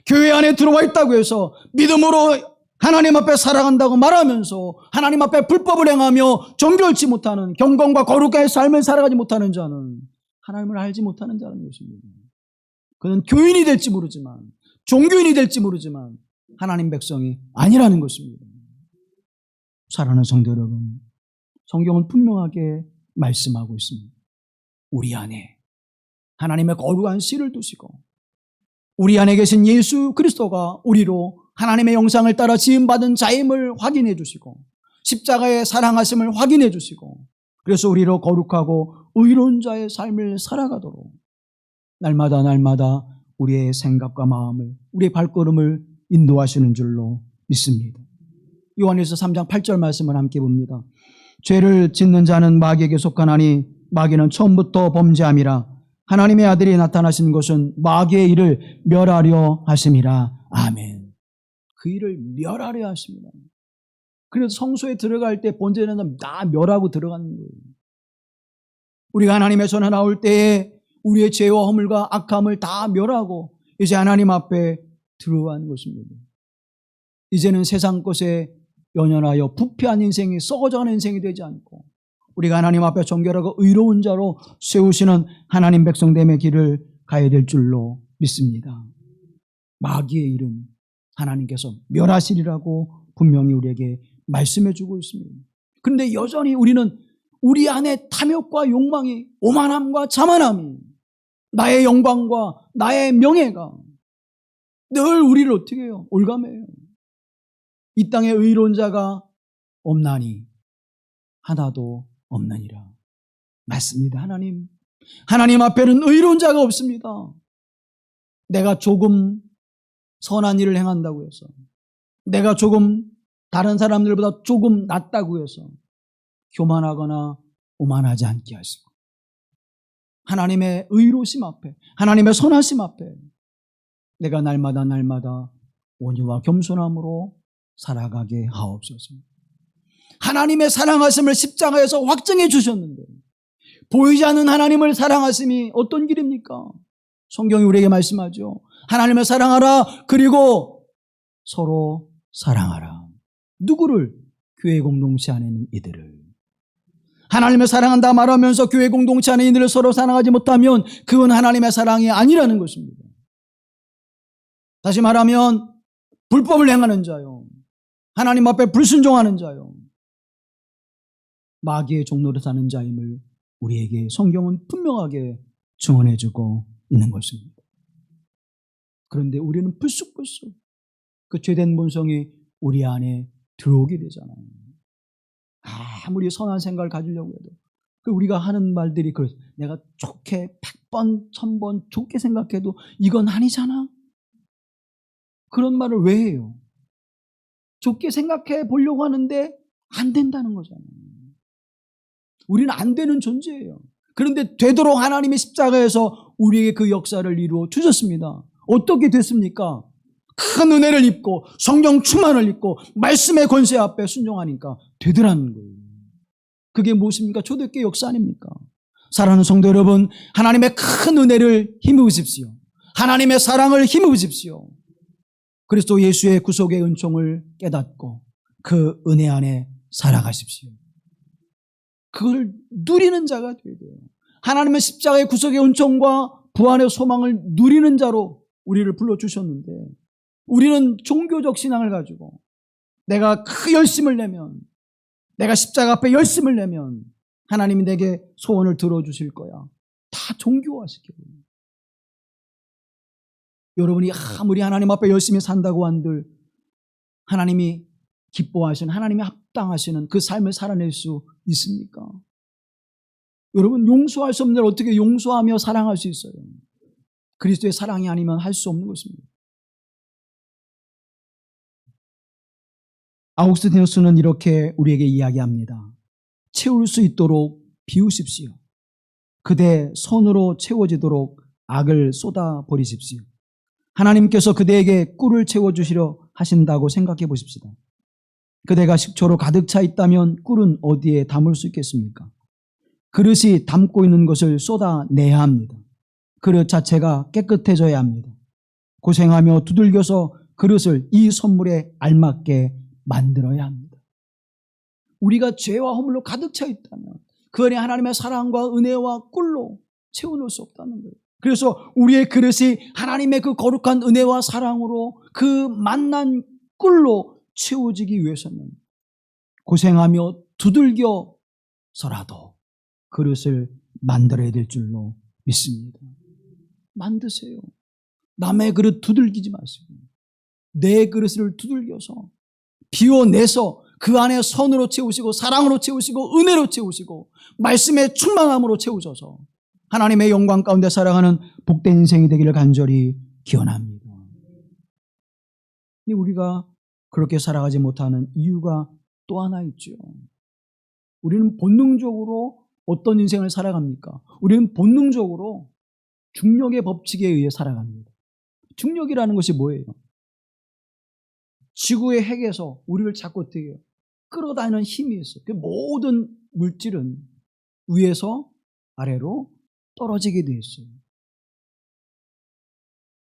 교회 안에 들어와 있다고 해서 믿음으로 하나님 앞에 살아간다고 말하면서 하나님 앞에 불법을 행하며 정결치 못하는, 경건과 거룩한 삶을 살아가지 못하는 자는 하나님을 알지 못하는 자라는 것입니다. 그는 교인이 될지 모르지만, 종교인이 될지 모르지만 하나님 백성이 아니라는 것입니다. 사랑하는 성도 여러분, 성경은 분명하게 말씀하고 있습니다. 우리 안에 하나님의 거룩한 씨를 두시고 우리 안에 계신 예수 그리스도가 우리로 하나님의 형상을 따라 지음받은 자임을 확인해 주시고 십자가의 사랑하심을 확인해 주시고 그래서 우리로 거룩하고 의로운 자의 삶을 살아가도록 날마다 우리의 생각과 마음을, 우리의 발걸음을 인도하시는 줄로 믿습니다. 요한일서 3장 8절 말씀을 함께 봅니다. 죄를 짓는 자는 마귀에게 속하나니 마귀는 처음부터 범죄함이라. 하나님의 아들이 나타나신 것은 마귀의 일을 멸하려 하심이라. 아멘. 그 일을 멸하려 하십니다. 그래서 성소에 들어갈 때 번제는 다 멸하고 들어가는 거예요. 우리가 하나님의 손에 나올 때에 우리의 죄와 허물과 악함을 다 멸하고 이제 하나님 앞에 들어가는 것입니다. 이제는 세상 것에 연연하여 부패한 인생이, 썩어져가는 인생이 되지 않고 우리가 하나님 앞에 정결하고 의로운 자로 세우시는 하나님 백성됨의 길을 가야 될 줄로 믿습니다. 마귀의 일은 하나님께서 멸하시리라고 분명히 우리에게 말씀해 주고 있습니다. 그런데 여전히 우리는 우리 안에 탐욕과 욕망이, 오만함과 자만함이, 나의 영광과 나의 명예가 늘 우리를 어떻게 해요? 올가매요. 이 땅에 의로운 자가 없나니 하나도 없느니라. 맞습니다. 하나님 앞에는 의로운 자가 없습니다. 내가 조금 선한 일을 행한다고 해서, 내가 조금 다른 사람들보다 조금 낫다고 해서 교만하거나 오만하지 않게 하시고 하나님의 의로심 앞에, 하나님의 선하심 앞에 내가 날마다 온유와 겸손함으로 살아가게 하옵소서. 하나님의 사랑하심을 십자가에서 확증해 주셨는데 보이지 않는 하나님을 사랑하심이 어떤 길입니까? 성경이 우리에게 말씀하죠. 하나님을 사랑하라. 그리고 서로 사랑하라. 누구를? 교회 공동체 안에 있는 이들을. 하나님을 사랑한다 말하면서 교회 공동체 안에 있는 이들을 서로 사랑하지 못하면 그건 하나님의 사랑이 아니라는 것입니다. 다시 말하면 불법을 행하는 자요, 하나님 앞에 불순종하는 자요, 마귀의 종로로 사는 자임을 우리에게 성경은 분명하게 증언해주고 있는 것입니다. 그런데 우리는 불쑥불쑥 그 죄된 본성이 우리 안에 들어오게 되잖아요. 아무리 선한 생각을 가지려고 해도 우리가 하는 말들이 그래서 내가 좋게 100번, 1000번 좋게 생각해도 이건 아니잖아. 그런 말을 왜 해요? 좋게 생각해 보려고 하는데 안 된다는 거잖아요. 우리는 안 되는 존재예요. 그런데 되도록 하나님의 십자가에서 우리에게 그 역사를 이루어 주셨습니다. 어떻게 됐습니까? 큰 은혜를 입고 성령 충만을 입고 말씀의 권세 앞에 순종하니까 되더라는 거예요. 그게 무엇입니까? 초대교회 역사 아닙니까? 사랑하는 성도 여러분, 하나님의 큰 은혜를 힘입으십시오. 하나님의 사랑을 힘입으십시오. 그리스도 예수의 구속의 은총을 깨닫고 그 은혜 안에 살아가십시오. 그걸 누리는 자가 되어야 돼요. 하나님의 십자가의 구속의 은총과 부활의 소망을 누리는 자로 우리를 불러주셨는데, 우리는 종교적 신앙을 가지고 내가 그 열심을 내면, 내가 십자가 앞에 열심을 내면 하나님이 내게 소원을 들어주실 거야. 다 종교화시켜요. 여러분이 아무리 하나님 앞에 열심히 산다고 한들 하나님이 기뻐하시는, 하나님이 합당하시는 그 삶을 살아낼 수 있습니까? 여러분, 용서할 수 없는 일 어떻게 용서하며 사랑할 수 있어요? 그리스도의 사랑이 아니면 할 수 없는 것입니다. 아우구스티누스는 이렇게 우리에게 이야기합니다. 채울 수 있도록 비우십시오. 그대 손으로 채워지도록 악을 쏟아버리십시오. 하나님께서 그대에게 꿀을 채워주시려 하신다고 생각해 보십시다. 그대가 식초로 가득 차 있다면 꿀은 어디에 담을 수 있겠습니까? 그릇이 담고 있는 것을 쏟아내야 합니다. 그릇 자체가 깨끗해져야 합니다. 고생하며 두들겨서 그릇을 이 선물에 알맞게 만들어야 합니다. 우리가 죄와 허물로 가득 차 있다면 그 안에 하나님의 사랑과 은혜와 꿀로 채워놓을 수 없다는 거예요. 그래서 우리의 그릇이 하나님의 그 거룩한 은혜와 사랑으로 그 만난 꿀로 채워지기 위해서는 고생하며 두들겨서라도 그릇을 만들어야 될 줄로 믿습니다. 만드세요. 남의 그릇 두들기지 마시고 내 그릇을 두들겨서 비워내서 그 안에 선으로 채우시고 사랑으로 채우시고 은혜로 채우시고 말씀의 충만함으로 채우셔서 하나님의 영광 가운데 살아가는 복된 인생이 되기를 간절히 기원합니다. 근데 우리가 그렇게 살아가지 못하는 이유가 또 하나 있죠. 우리는 본능적으로 어떤 인생을 살아갑니까? 우리는 본능적으로 중력의 법칙에 의해 살아갑니다. 중력이라는 것이 뭐예요? 지구의 핵에서 우리를 자꾸 어떻게 해요? 끌어다니는 힘이 있어요. 그 모든 물질은 위에서 아래로 떨어지게 되어 있어요.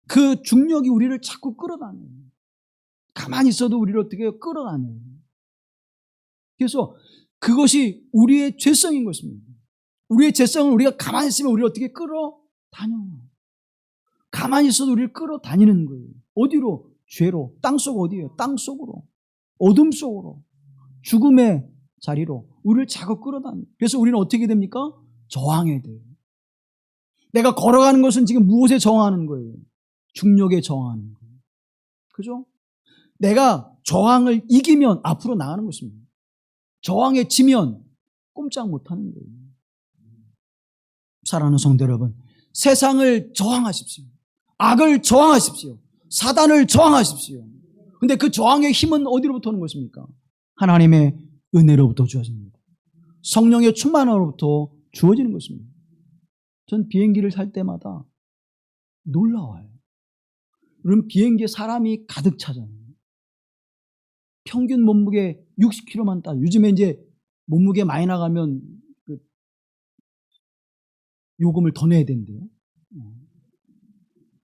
그 중력이 우리를 자꾸 끌어다녀요. 가만히 있어도 우리를 어떻게 해요? 끌어다녀요. 그래서 그것이 우리의 죄성인 것입니다. 우리의 죄성은 우리가 가만히 있으면 우리를 어떻게 끌어다녀요. 가만히 있어도 우리를 끌어다니는 거예요. 어디로? 죄로. 땅속 어디예요? 땅속으로. 어둠 속으로. 죽음의 자리로 우리를 자꾸 끌어다녀요. 그래서 우리는 어떻게 됩니까? 저항해야 돼요. 내가 걸어가는 것은 지금 무엇에 저항하는 거예요? 중력에 저항하는 거예요. 그죠? 내가 저항을 이기면 앞으로 나가는 것입니다. 저항에 지면 꼼짝 못하는 거예요. 사랑하는 성도 여러분, 세상을 저항하십시오. 악을 저항하십시오. 사단을 저항하십시오. 근데 그 저항의 힘은 어디로부터 오는 것입니까? 하나님의 은혜로부터 주어집니다. 성령의 충만함으로부터 주어지는 것입니다. 전 비행기를 탈 때마다 놀라워요. 그럼 비행기에 사람이 가득 차잖아요. 평균 몸무게 60kg만 따. 요즘에 이제 몸무게 많이 나가면 그 요금을 더 내야 된대요.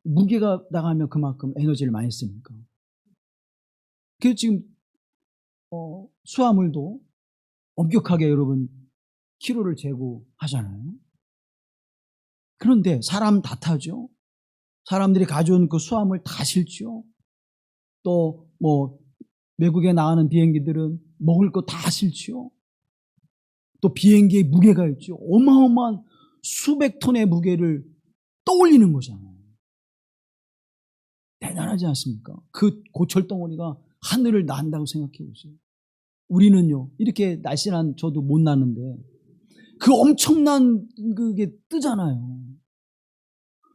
무게가 나가면 그만큼 에너지를 많이 쓰니까. 그래서 지금 수화물도 엄격하게 여러분 키로를 재고 하잖아요. 그런데 사람 다 타죠. 사람들이 가져온 그 수화물 다 실죠. 또 외국에 나가는 비행기들은 먹을 거 다 실죠. 또 비행기에 무게가 있죠. 어마어마한 수백 톤의 무게를 떠올리는 거잖아요. 대단하지 않습니까? 그 고철덩어리가 하늘을 난다고 생각해 보세요. 우리는요, 이렇게 날씬한 저도 못 나는데 그 엄청난 그게 뜨잖아요.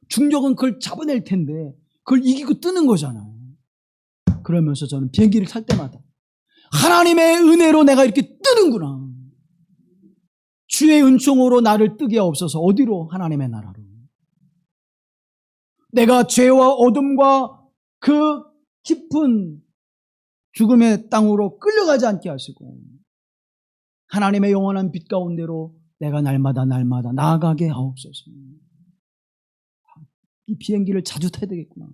중력은 그걸 잡아낼 텐데 그걸 이기고 뜨는 거잖아요. 그러면서 저는 비행기를 탈 때마다 하나님의 은혜로 내가 이렇게 뜨는구나. 주의 은총으로 나를 뜨게 없어서 어디로? 하나님의 나라로. 내가 죄와 어둠과 그 깊은 죽음의 땅으로 끌려가지 않게 하시고 하나님의 영원한 빛 가운데로 내가 날마다 나아가게 하옵소서. 이 비행기를 자주 타야 되겠구나.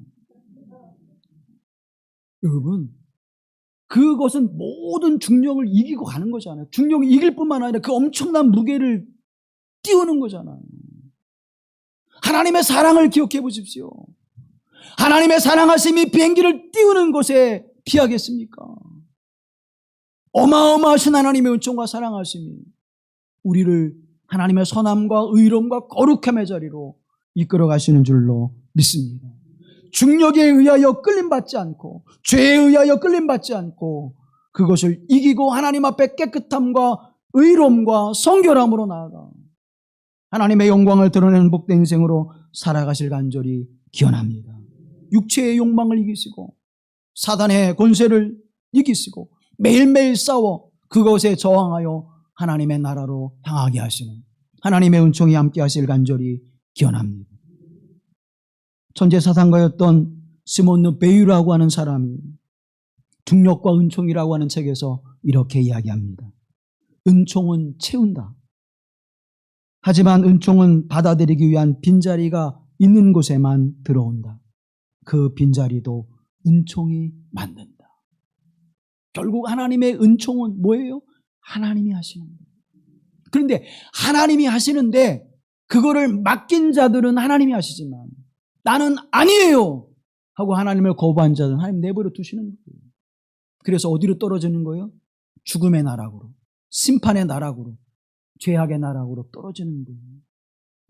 여러분, 그것은 모든 중력을 이기고 가는 거잖아요. 중력을 이길 뿐만 아니라 그 엄청난 무게를 띄우는 거잖아요. 하나님의 사랑을 기억해 보십시오. 하나님의 사랑하심이 비행기를 띄우는 것에 비하겠습니까? 어마어마하신 하나님의 은총과 사랑하심이 우리를 하나님의 선함과 의로움과 거룩함의 자리로 이끌어 가시는 줄로 믿습니다. 중력에 의하여 끌림받지 않고 죄에 의하여 끌림받지 않고 그것을 이기고 하나님 앞에 깨끗함과 의로움과 성결함으로 나아가 하나님의 영광을 드러내는 복된 인생으로 살아가실 간절히 기원합니다. 육체의 욕망을 이기시고 사단의 권세를 이기시고 매일매일 싸워 그것에 저항하여 하나님의 나라로 향하게 하시는 하나님의 은총이 함께 하실 간절히 기원합니다. 천재사상가였던 시몬 르 베유라고 하는 사람이 중력과 은총이라고 하는 책에서 이렇게 이야기합니다. 은총은 채운다. 하지만 은총은 받아들이기 위한 빈자리가 있는 곳에만 들어온다. 그 빈자리도 은총이 만든다. 결국 하나님의 은총은 뭐예요? 하나님이 하시는 거예요. 그런데 하나님이 하시는데 그거를 맡긴 자들은 하나님이 하시지만 나는 아니에요 하고 하나님을 거부한 자들은 하나님 내버려 두시는 거예요. 그래서 어디로 떨어지는 거예요? 죽음의 나락으로, 심판의 나락으로, 죄악의 나락으로 떨어지는 거예요.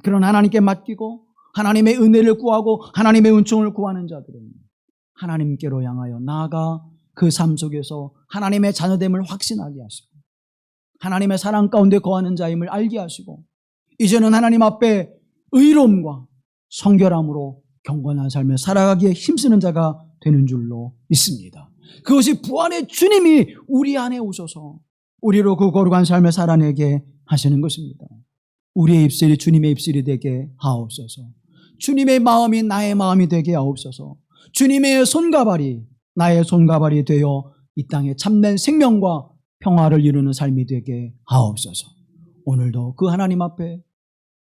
그런 하나님께 맡기고 하나님의 은혜를 구하고 하나님의 은총을 구하는 자들은 하나님께로 향하여 나아가 그 삶 속에서 하나님의 자녀됨을 확신하게 하시고 하나님의 사랑 가운데 거하는 자임을 알게 하시고 이제는 하나님 앞에 의로움과 성결함으로 경건한 삶을 살아가기에 힘쓰는 자가 되는 줄로 믿습니다. 그것이 부활의 주님이 우리 안에 오셔서 우리로 그 거룩한 삶을 살아내게 하시는 것입니다. 우리의 입술이 주님의 입술이 되게 하옵소서. 주님의 마음이 나의 마음이 되게 하옵소서. 주님의 손가발이 나의 손가발이 되어 이 땅에 참된 생명과 평화를 이루는 삶이 되게 하옵소서. 오늘도 그 하나님 앞에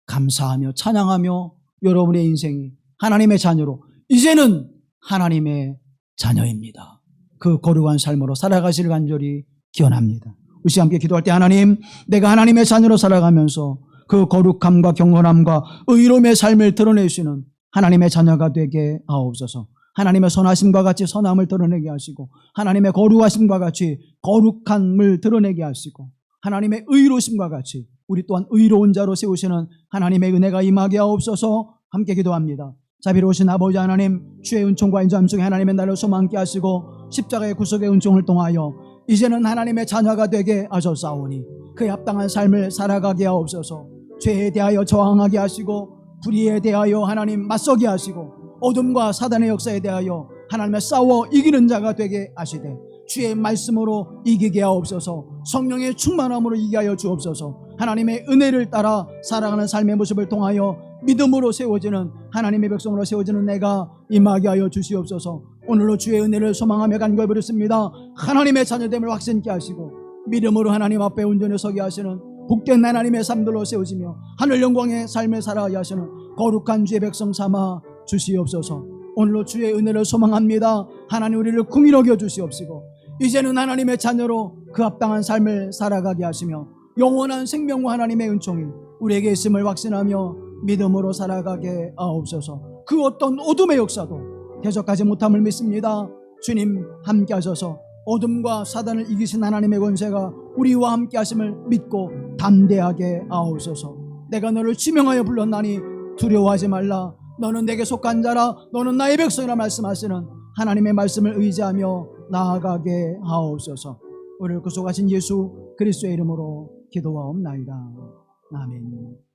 감사하며 찬양하며 여러분의 인생이 하나님의 자녀로 이제는 하나님의 자녀입니다. 그 거룩한 삶으로 살아가시를 간절히 기원합니다. 우리 함께 기도할 때 하나님, 내가 하나님의 자녀로 살아가면서 그 거룩함과 경건함과 의로움의 삶을 드러내시는 하나님의 자녀가 되게 하옵소서. 하나님의 선하심과 같이 선함을 드러내게 하시고 하나님의 거룩하심과 같이 거룩함을 드러내게 하시고 하나님의 의로우심과 같이 우리 또한 의로운 자로 세우시는 하나님의 은혜가 임하게 하옵소서. 함께 기도합니다. 자비로우신 아버지 하나님, 주의 은총과 인자함 속에 하나님의 나를 소망케 하시고 십자가의 구속의 은총을 통하여 이제는 하나님의 자녀가 되게 하셨사오니 그에 합당한 삶을 살아가게 하옵소서. 죄에 대하여 저항하게 하시고 불의에 대하여 하나님 맞서게 하시고 어둠과 사단의 역사에 대하여 하나님의 싸워 이기는 자가 되게 하시되 주의 말씀으로 이기게 하옵소서. 성령의 충만함으로 이기게 하여 주옵소서. 하나님의 은혜를 따라 살아가는 삶의 모습을 통하여 믿음으로 세워지는 하나님의 백성으로 세워지는 내가 임하게 하여 주시옵소서. 오늘로 주의 은혜를 소망하며 간구해버렸습니다. 하나님의 자녀됨을 확신케 하시고 믿음으로 하나님 앞에 온전히 서게 하시는 복된 하나님의 삶들로 세워지며 하늘 영광의 삶을 살아가게 하시는 거룩한 주의 백성 삼아 주시옵소서. 오늘로 주의 은혜를 소망합니다. 하나님 우리를 긍휼히 여겨 주시옵시고 이제는 하나님의 자녀로 그 합당한 삶을 살아가게 하시며 영원한 생명과 하나님의 은총이 우리에게 있음을 확신하며 믿음으로 살아가게 하옵소서. 그 어떤 어둠의 역사도 대적하지 못함을 믿습니다. 주님 함께 하셔서 어둠과 사단을 이기신 하나님의 권세가 우리와 함께 하심을 믿고 담대하게 하옵소서. 내가 너를 지명하여 불렀나니 두려워하지 말라. 너는 내게 속한 자라. 너는 나의 백성이라 말씀하시는 하나님의 말씀을 의지하며 나아가게 하옵소서. 우리를 구속하신 예수 그리스도의 이름으로 기도하옵나이다. 아멘.